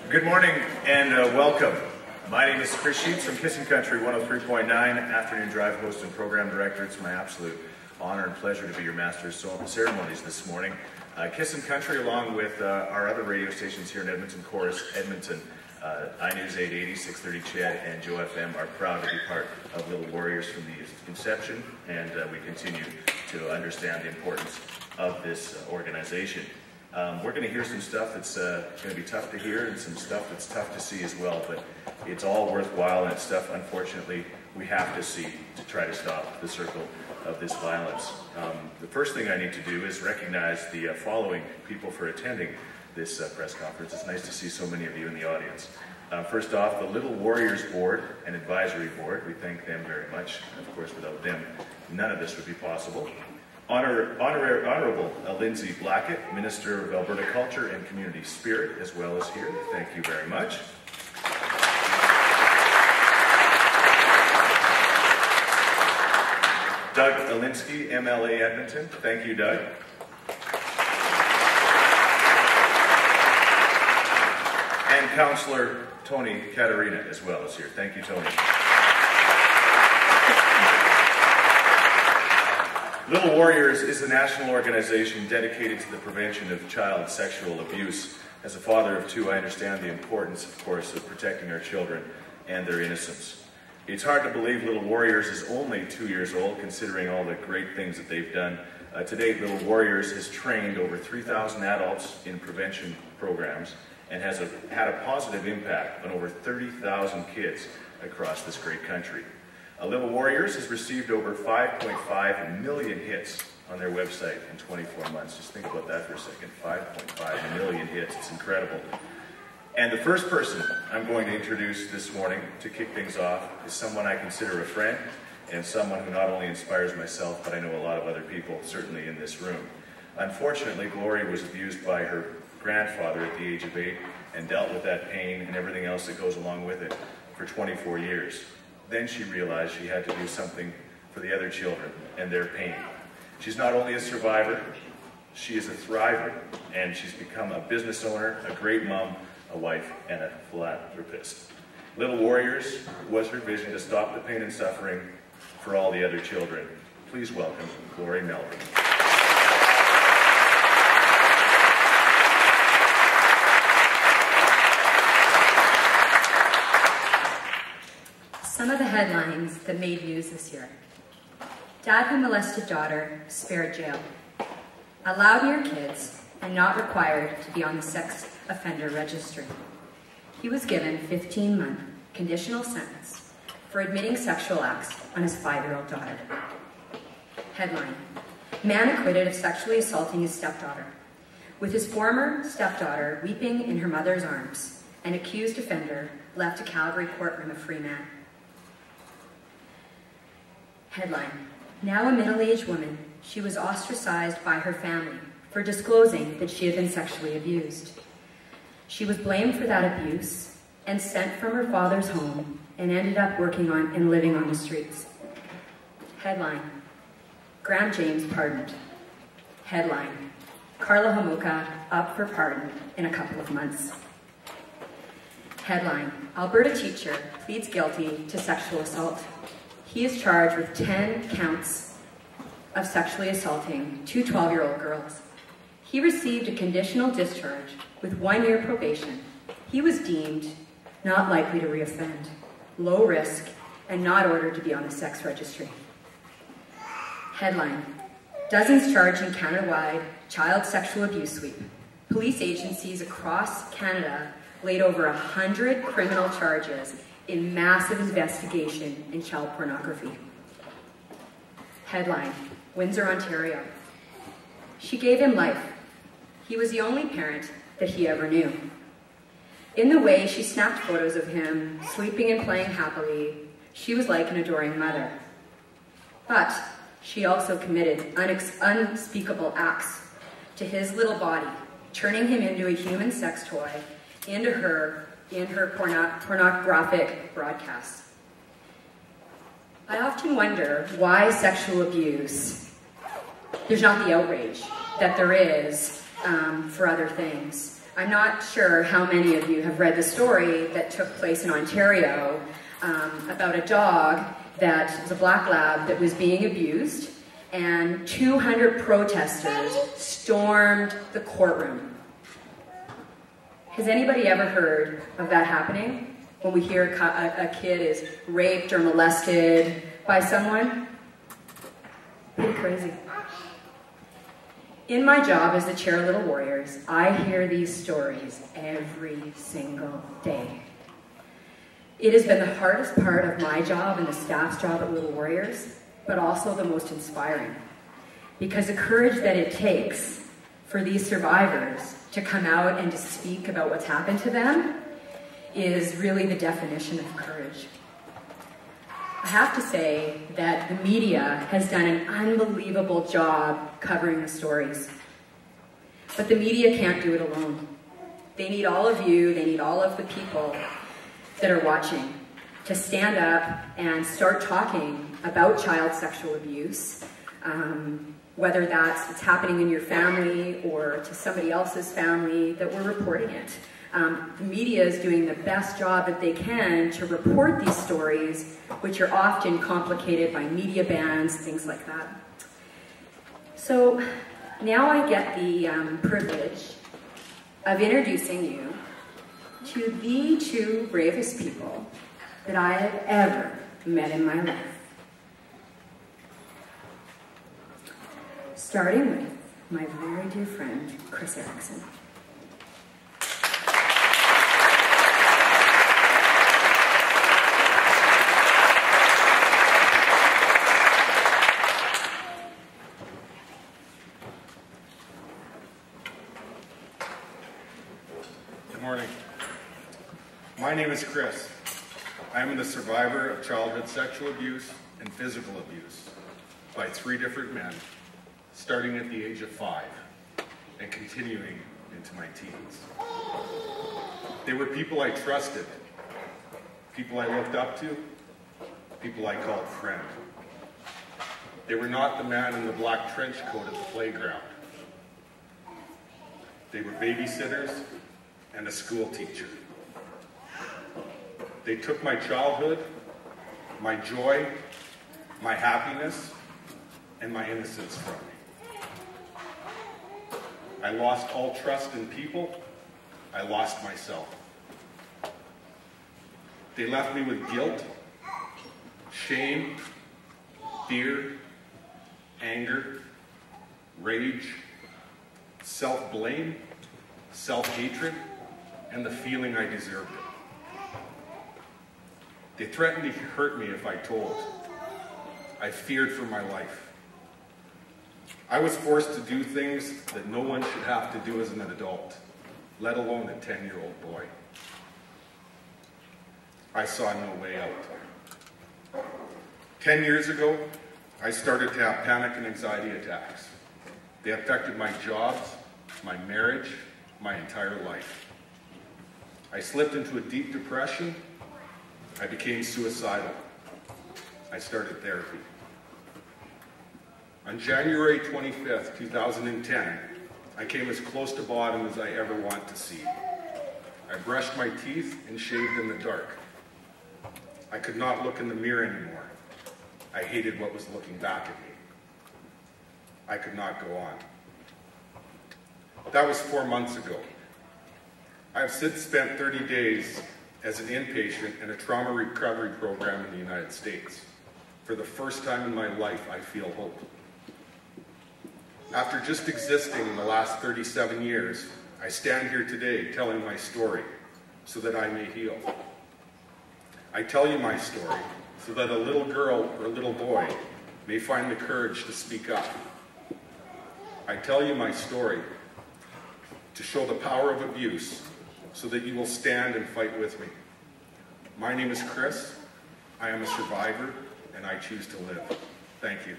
Good morning and welcome. My name is Chris Sheets from Kissin' Country 103.9, Afternoon Drive host and program director. It's my absolute honor and pleasure to be your master of ceremonies this morning. Kissin' Country, along with our other radio stations here in Edmonton, Chorus, Edmonton, iNews 880, 630 CHED, and Joe FM are proud to be part of Little Warriors from the inception, and we continue to understand the importance of this organization. We're going to hear some stuff that's going to be tough to hear and some stuff that's tough to see as well, but it's all worthwhile, and it's stuff, unfortunately, we have to see to try to stop the circle of this violence. The first thing I need to do is recognize the following people for attending this press conference. It's nice to see so many of you in the audience. First off, the Little Warriors Board and Advisory Board. We thank them very much. Of course, without them, none of this would be possible. Honorable Lindsay Blackett, Minister of Alberta Culture and Community Spirit, as well as here. Thank you very much. Doug Alinsky, MLA Edmonton. Thank you, Doug. And Councillor Tony Katarina, as well as here. Thank you, Tony. Little Warriors is a national organization dedicated to the prevention of child sexual abuse. As a father of two, I understand the importance, of course, of protecting our children and their innocence. It's hard to believe Little Warriors is only 2 years old, considering all the great things that they've done. To date, Little Warriors has trained over 3,000 adults in prevention programs and has had a positive impact on over 30,000 kids across this great country. Little Warriors has received over 5.5 million hits on their website in 24 months. Just think about that for a second. 5.5 million hits. It's incredible. And the first person I'm going to introduce this morning to kick things off is someone I consider a friend and someone who not only inspires myself, but I know a lot of other people, certainly in this room. Unfortunately, Glory was abused by her grandfather at the age of 8 and dealt with that pain and everything else that goes along with it for 24 years. Then she realized she had to do something for the other children and their pain. She's not only a survivor, she is a thriver, and she's become a business owner, a great mom, a wife, and a philanthropist. Little Warriors was her vision to stop the pain and suffering for all the other children. Please welcome Glory Melvin. Some of the headlines that made news this year. Dad who molested daughter spared jail. Allowed near kids and not required to be on the sex offender registry. He was given 15-month conditional sentence for admitting sexual acts on his 5-year-old daughter. Headline, man acquitted of sexually assaulting his stepdaughter. With his former stepdaughter weeping in her mother's arms, an accused offender left a Calgary courtroom a free man. Headline, now a middle-aged woman, she was ostracized by her family for disclosing that she had been sexually abused. She was blamed for that abuse and sent from her father's home and ended up working on and living on the streets. Headline, Graham James pardoned. Headline, Carla Homolka up for pardon in a couple of months. Headline, Alberta teacher pleads guilty to sexual assault. He is charged with 10 counts of sexually assaulting 2 12-year-old girls. He received a conditional discharge with 1-year probation. He was deemed not likely to reoffend, low risk, and not ordered to be on the sex registry. Headline, dozens charged in Canada-wide child sexual abuse sweep. Police agencies across Canada laid over 100 criminal charges in massive investigation in child pornography. Headline, Windsor, Ontario. She gave him life. He was the only parent that he ever knew. In the way she snapped photos of him, sleeping and playing happily, she was like an adoring mother. But she also committed unspeakable acts to his little body, turning him into a human sex toy, in her pornographic broadcasts. I often wonder why sexual abuse, there's not the outrage that there is for other things. I'm not sure how many of you have read the story that took place in Ontario about a dog that was a black lab that was being abused, and 200 protesters stormed the courtroom. Has anybody ever heard of that happening? When we hear a kid is raped or molested by someone? Pretty crazy. In my job as the chair of Little Warriors, I hear these stories every single day. It has been the hardest part of my job and the staff's job at Little Warriors, but also the most inspiring. Because the courage that it takes for these survivors to come out and to speak about what's happened to them is really the definition of courage. I have to say that the media has done an unbelievable job covering the stories. But the media can't do it alone. They need all of you, they need all of the people that are watching to stand up and start talking about child sexual abuse, whether it's happening in your family or to somebody else's family, that we're reporting it. The media is doing the best job that they can to report these stories, which are often complicated by media bans, things like that. So now I get the privilege of introducing you to the two bravest people that I have ever met in my life. Starting with my very dear friend, Chris Erickson. Good morning. My name is Chris. I am the survivor of childhood sexual abuse and physical abuse by 3 different men, starting at the age of 5 and continuing into my teens. They were people I trusted, people I looked up to, people I called friend. They were not the man in the black trench coat at the playground. They were babysitters and a school teacher. They took my childhood, my joy, my happiness, and my innocence from me. I lost all trust in people. I lost myself. They left me with guilt, shame, fear, anger, rage, self-blame, self-hatred, and the feeling I deserved it. They threatened to hurt me if I told. I feared for my life. I was forced to do things that no one should have to do as an adult, let alone a 10-year-old boy. I saw no way out. 10 years ago, I started to have panic and anxiety attacks. They affected my jobs, my marriage, my entire life. I slipped into a deep depression. I became suicidal. I started therapy. On January 25th, 2010, I came as close to bottom as I ever want to see. I brushed my teeth and shaved in the dark. I could not look in the mirror anymore. I hated what was looking back at me. I could not go on. That was 4 months ago. I have since spent 30 days as an inpatient in a trauma recovery program in the United States. For the first time in my life, I feel hope. After just existing in the last 37 years, I stand here today telling my story so that I may heal. I tell you my story so that a little girl or a little boy may find the courage to speak up. I tell you my story to show the power of abuse so that you will stand and fight with me. My name is Chris. I am a survivor, and I choose to live. Thank you.